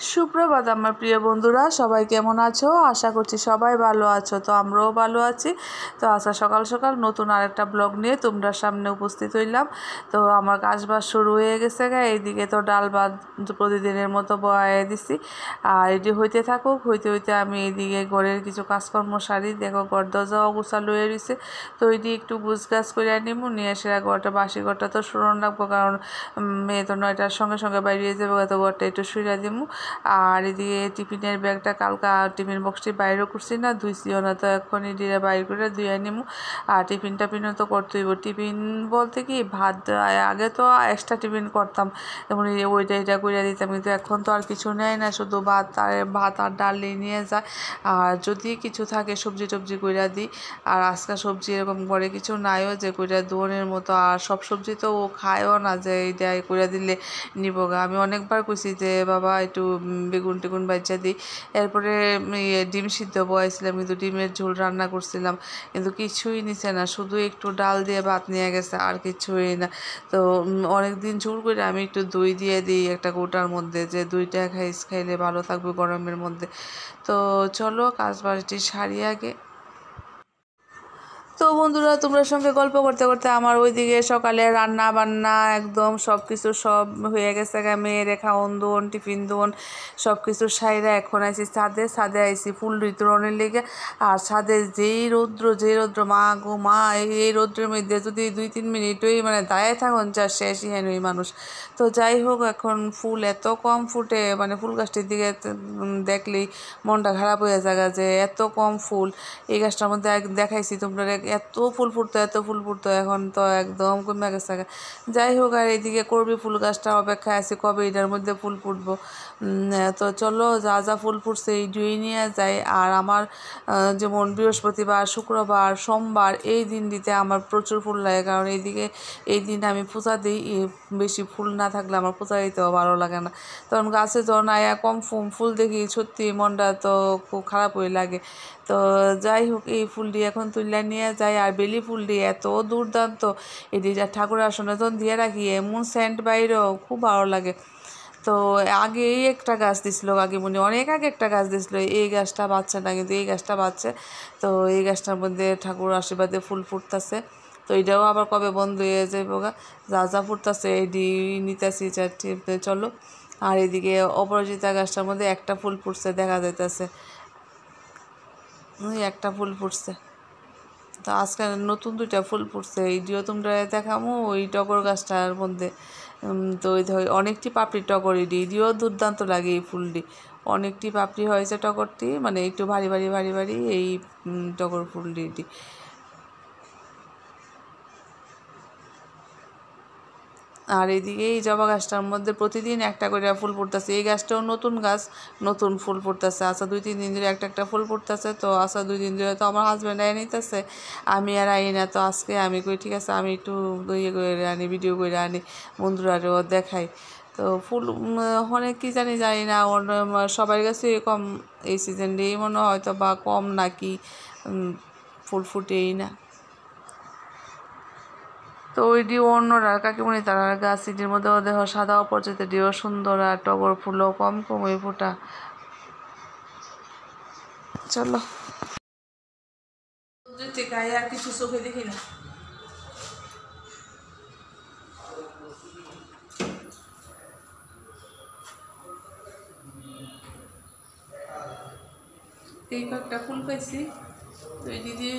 সুপ্রভাত আমার প্রিয় বন্ধুরা, সবাই কেমন আছো? আশা করছি সবাই ভালো আছো। তো আমরাও ভালো আছি। তো আজকে সকাল সকাল নতুন আরেকটা ব্লগ নিয়ে তোমরা সামনে উপস্থিত হইলাম। তো আমার কাজবাজ শুরু হয়ে গেছে এইদিকে তো ডাল ভাত প্রতিদিনের মতো বয়ে দিছি, আর এটি হইতে থাকুক। হইতে হইতে আমি এইদিকে ঘরের কিছু কাজকর্ম সারি। দেখো ঘর দরজাও গোছালো হয়ে রয়েছে। তো এটি একটু গুছগাছ করে নিবো, নিয়ে সেরা ঘরটা বাসি ঘরটা তো শুরন রাখবো, কারণ মেয়ে তো 9টার সঙ্গে সঙ্গে বাইরে যাবো। তো ঘরটা একটু শুইরা দিবো। আর এদিকে টিফিনের ব্যাগটা কালকা টিফিন বক্সটি বাইরেও করছি না, ধুইছিও না। তো এখন এদিকে বাইরে করে ধুয়ে নিমু। আর টিফিন টাফিনও তো করতেই হইব। টিফিন বলতে কি ভাত, আগে তো এক্সট্রা টিফিন করতাম, যেমন ওইটা এটা করে দিতাম, কিন্তু এখন তো আর কিছু নেয় না, শুধু ভাত আর ডাল নিয়ে যায়। আর যদি কিছু থাকে সবজি টবজি কইরা দিই। আর আজকাল সবজি এরকম করে কিছু নাইও যে কইরা দোনের মতো। আর সব সবজি তো ও খায়ও না যে এইটা কইরা দিলে নিবগা। আমি অনেকবার কইছি যে বাবা একটু বেগুন টেগুন বাচ্চা দিই। এরপরে ডিম সিদ্ধ বয়াইছিলাম, কিন্তু ডিমের ঝোল রান্না করছিলাম, কিন্তু কিছুই নিছে না, শুধু একটু ডাল দিয়ে ভাত নিয়ে গেছে, আর কিছুই না। তো অনেক দিন ঝোল করে আমি একটু দই দিয়ে দিই একটা গোটার মধ্যে, যে দইটা খাইলে ভালো থাকবে গরমের মধ্যে। তো চলো কাজ বাড়িটি সারি আগে। তো বন্ধুরা, তোমরা সঙ্গে গল্প করতে করতে আমার ওইদিকে সকালে রান্না বান্না একদম সব কিছু সব হয়ে গেছে। মেয়ের খাওয়ন দোন টিফিন দোন সব কিছু সাইরা এখন আইসি ছাদে আইসি ফুল বিতরণের লেগে। আর ছাদে যেই রৌদ্র মা গো মা, এই রৌদ্রের মধ্যে যদি 2-3 মিনিটই মানে দাঁড়ায় থাকুন যা শেষই হেন ওই মানুষ। তো যাই হোক, এখন ফুল এত কম ফুটে, মানে ফুল গাছটির দিকে দেখলেই মনটা খারাপ হয়ে যায় যে এত কম ফুল। এই গাছটার মধ্যে দেখাইছি তোমরা, এত ফুল ফুটতো, এখন তো একদম কমে গেছে। যাই হোক, আর এইদিকে করবি ফুল গাছটা অপেক্ষায় আছি কবে এটার মধ্যে ফুল ফুটবো। তো চলো যা যা ফুল ফুটছে এই দুই নিয়ে যাই। আর আমার যেমন বৃহস্পতিবার, শুক্রবার, সোমবার এই দিন দিতে আমার প্রচুর ফুল লাগে, কারণ এইদিকে এই দিন আমি পূজা দিই। বেশি ফুল না থাকলে আমার পূজা দিতেও ভালো লাগে না। তখন গাছে যখন আয়া কম ফুল দেখি সত্যি মনটা তো খুব খারাপ হয়ে লাগে। তো যাই হোক, এই ফুলটি এখন তুলে নিয়ে যাই। আর বেলি ফুলটি এত দুর্দান্ত, এটি যা ঠাকুরের আসনে যখন দিয়ে রাখি এমন সেন্ট বাইরেও খুব ভালো লাগে। তো আগে এই একটা গাছ দিছিল, আগে মনে অনেক আগে একটা গাছ দিছিল, এই গাছটা বাচ্চা না, কিন্তু এই গাছটা বাচ্চা। তো এই গাছটার মধ্যে ঠাকুর আশীর্বাদে ফুল ফুটতেছে। তো এটাও আবার কবে বন্ধ হয়ে যাবে গা, যা যা ফুটতেছে এটি নিতেছি চলো। আর এদিকে অপরাজিতা গাছটার মধ্যে একটা ফুল ফুটছে দেখা যাইতেছে, একটা ফুল ফুটছে। তো আজকে নতুন 2টা ফুল ফুটছে, এইটিও তোমরা দেখামো ওই টগর গাছটার মধ্যে। তো ওই অনেকটি পাপড়ি টগর, এটিও দুর্দান্ত লাগে এই ফুলটি। অনেকটি পাপড়ি হয়েছে টগরটি, মানে একটু ভারী ভারী এই টগর ফুলটি। আর এদিকে এই জবা গাছটার মধ্যে প্রতিদিন একটা করে ফুল ফুটতেছে। এই গাছটাও নতুন গাছ, নতুন ফুল ফুটতেছে। আচ্ছা 2-3 দিন ধরে একটা ফুল ফুটতেছে। তো আচ্ছা 2 দিন ধরে তো আমার হাজব্যান্ড আই নিতেছে, আমি আর আই না। তো আজকে আমি কই ঠিক আছে, আমি একটু ইয়ে করে আনি, ভিডিও করে আনি, বন্ধুরাও দেখাই। তো ফুল অনেক কি জানি না, সবার কাছে কম এই সিজন দিয়েই মনে হয়তো বা কম নাকি ফুল ফুটেই না। তো ওইটি অন্যরা কাকিমণি তারা গাছ সিটির মধ্যে দেহ সাদা অপরাজিতাটিও সুন্দর, আর টগর ফুলও কম ওই ফোটা। চলো আর কিছু চোখে দেখি না। এই কয়েকটা ফুল পাইছি, তো এই দিদি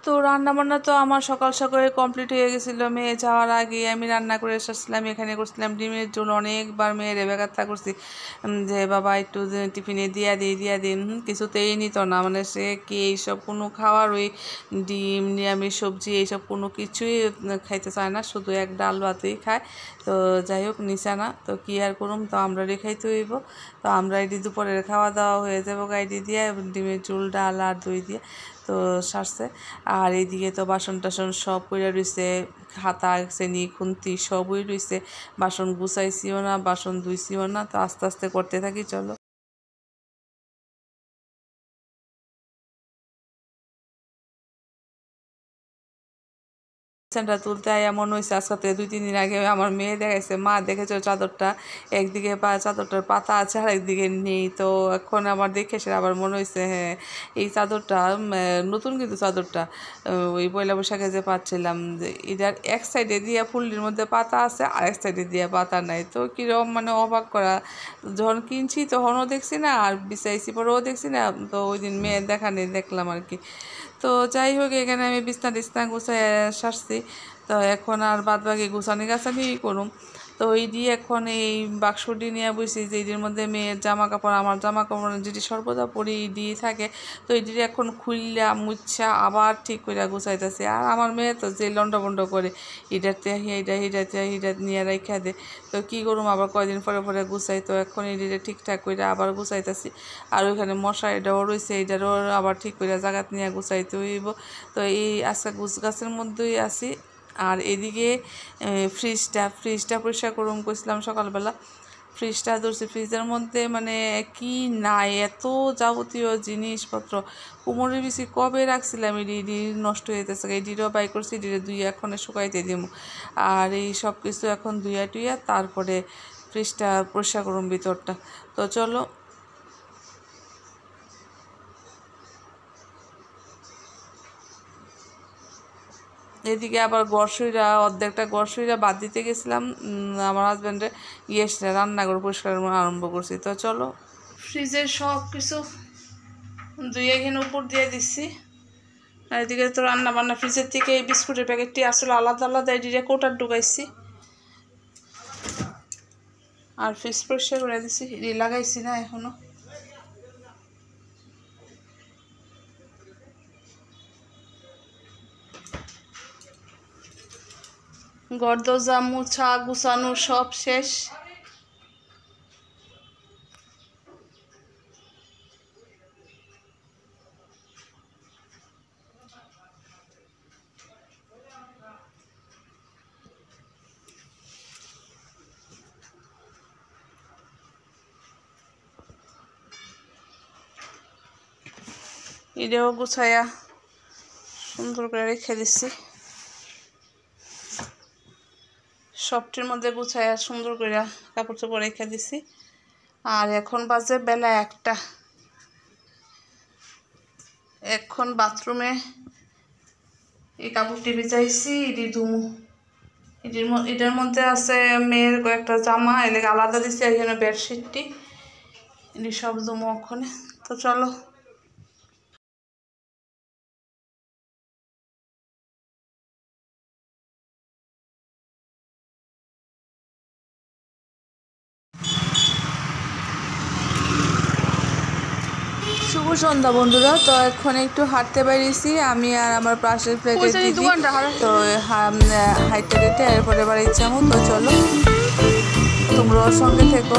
তো রান্নাবান্না তো আমার সকাল সকালে কমপ্লিট হয়ে গেছিলো। মেয়ে যাওয়ার আগে আমি রান্না করে এসেছিলাম। এখানে করছিলাম ডিমের ঝোল। অনেকবার মেয়ের বেগাত্তা করছি যে বাবা একটু টিফিনে দিয়া দিন, কিছুতেই নিত না, মানে সে কি এইসব কোনো খাওয়ার ওই ডিম নিরামিষ সবজি এইসব কোনো কিছুই খাইতে চায় না, শুধু এক ডাল ভাতই খায়। তো যাই হোক নিচে না, তো কী আর করুম, তো আমরা রেখাইতে হইব। তো আমরা এটি দুপুরের খাওয়া দাওয়া হয়ে যাবো গাইডি দিয়ে ডিমের ঝোল ডাল আর দই দিয়ে। তো সারছে। আর এইদিকে তো বাসন টাসন সব পড়ে রয়েছে, খাতা শ্রেণী খুন্তি সবই রয়েছে, বাসন গুছাইছিও না, বাসন ধুইছিও না। তো আস্তে আস্তে করতে থাকি, চলো। সেন্টার তুলতে এমন হয়েছে, আজকে থেকে 2-3 দিন আগে আমার মেয়ে দেখাইছে, মা দেখেছো চাদরটা একদিকে চাদরটার পাতা আছে আর একদিকে নেই। তো এখন আমার দেখে সে আবার মনে হয়েছে হ্যাঁ এই চাদরটা নতুন, কিন্তু চাদরটা ওই পয়লা বৈশাখে যে পাচ্ছিলাম, যে এটার এক সাইডে দিয়ে ফুলটির মধ্যে পাতা আছে আর এক সাইডে দিয়ে পাতা নাই। তো কীরকম মানে অবাক করা, যখন কিনছি তখনও দেখছি না, আর বিছাইছি পরেও দেখছি না। তো ওই দিন মেয়ের দেখানে দেখলাম আর কি। তো যাই হোক, এখানে আমি বিছনা টিছনা গুছাই সারছি। তো এখন আর বাদ বাকি গুছানি গাছানি করুম। তো এই দিয়ে এখন এই বাক্সটি নিয়ে বসি, যে এটির মধ্যে মেয়ের জামা কাপড়, আমার জামা কাপড় যেটি সর্বদা পরি দিয়ে থাকে। তো এটি এখন খুললা মুচ্ছা আবার ঠিক করে গুছাইতেছে। আর আমার মেয়ে তো যে লন্ডভন্ড করে, এটাতে হিটা নিয়ে রেখা দেয়। তো কী করুম, আবার কয়দিন পরে পরে গুছাই। তো এখন এটিতে ঠিকঠাক করে আবার গুছাইতেছি। আর ওইখানে মশারিটাও রয়েছে, এটারও আবার ঠিক করে জায়গাত নিয়ে গুছাইতে হইব। তো এই আজকে গাছের মধ্যেই আছি। আর এদিকে ফ্রিজটা পরিষ্কার করুম কইছিলাম সকালবেলা। ফ্রিজটা ধরছি, ফ্রিজের মধ্যে মানে কি নাই, এত যাবতীয় জিনিসপত্র। কোমরের বেশি কবে রাখছিলাম, এডি নষ্ট হয়ে যেতেছে। এডিরও বাই করছি, এডিরে ধুইয়া এখনে শুকাইতে দিব। আর এই সব কিছু এখন ধুইয়া টুইয়া তারপরে ফ্রিজটা পরিষ্কার করুম ভিতরটা। তো চলো। এদিকে আবার অর্ধেকটা বাদ দিতে গেছিলাম, আমার হাজব্যান্ডে গিয়ে রান্নাঘর পরিষ্কার আরম্ভ করছি। তো চলো, ফ্রিজের সব কিছু ধুয়ে এখানে উপর দিয়ে দিচ্ছি। আর এদিকে তো রান্না বান্না, ফ্রিজের থেকে এই বিস্কুটের প্যাকেটটি আসলে আলাদা আলাদা এদিকে কোটার ঢুকাইছি। আর ফ্রিজ পরিষ্কার করে দিচ্ছি, লাগাইছি না এখনো। ঘর দরজা মুছা গুছানো সব শেষ। এটাও গুছাইয়া সুন্দর করে রেখে দিচ্ছি, সবটির মধ্যে গুছাইয়া সুন্দর করে কাপড় চোপড় রেখে দিছি। আর এখন বাজে বেলা 1টা। এখন বাথরুমে এই কাপড়টি ভিজাইছি, এটি ধুমু। এটার মধ্যে আছে মেয়ের কয়েকটা জামা, এলাকা আলাদা দিচ্ছি। এখানে বেডশিটটি, এটি সব ধুমু ওখানে। তো চলো। শুভ সন্ধ্যা বন্ধুরা। তো এখন একটু হাঁটতে বেরিয়েছি আমি আর আমার পাশের ফ্ল্যাটের দিদি। তো হাইটে হেঁটে এরপরে বাড়ির যাবো। তো চলো, তোমরাও সঙ্গে থেকো।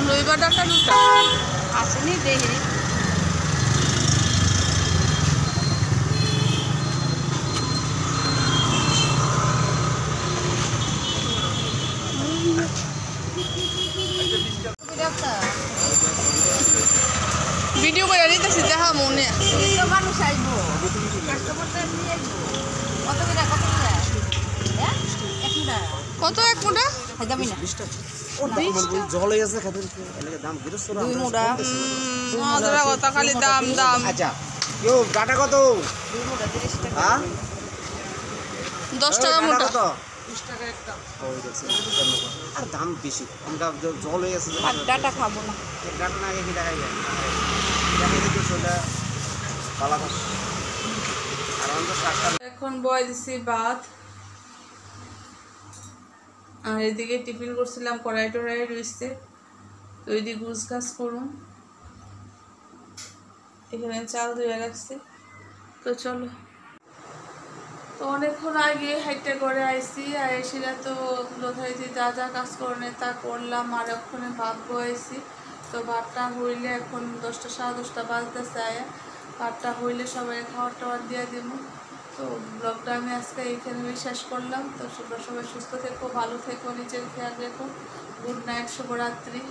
রবিবার ডাক্তার আসেনি দেখে। ভিডিও করে নিতেছি, দেখা মনে কত এক মোটা? কথা খালি দাম দাম। আচ্ছা কেউ ডাটা কত? 10 টাকা মোটা। আর দাম বেশি, জল হয়ে গেছে। ডাটা খাবো না। ডাটা না আগে কি দেখাই যায়? এখন বয় দিছি ভাত, আর এদিকে টিফিন করছিলাম, কড়াই টড়াই রয়েছে, তো ওইদিকে গুছ গাছ করুন। এখানে চাল ধুয়ে রাখছি। তো চলো, তো অনেকক্ষণ আগে হাইটটা করে আইসি, আর এসিরা তো যথারীতি যা যা কাজ করণে তা করলাম, আর ওখানে ভাত বয়েছি। তো ভাতটা হইলে এখন 10টা 10:30 বাজতেছে, ভাতটা হইলে সবাই খাওয়ার টাওয়ার দিয়ে দেবো। তো ব্লগটা আমি আজকে এইখানে শেষ করলাম। তো সবাই সুস্থ থেকো, ভালো থেকো, নিজের খেয়াল রেখো। গুড নাইট, শুভরাত্রি।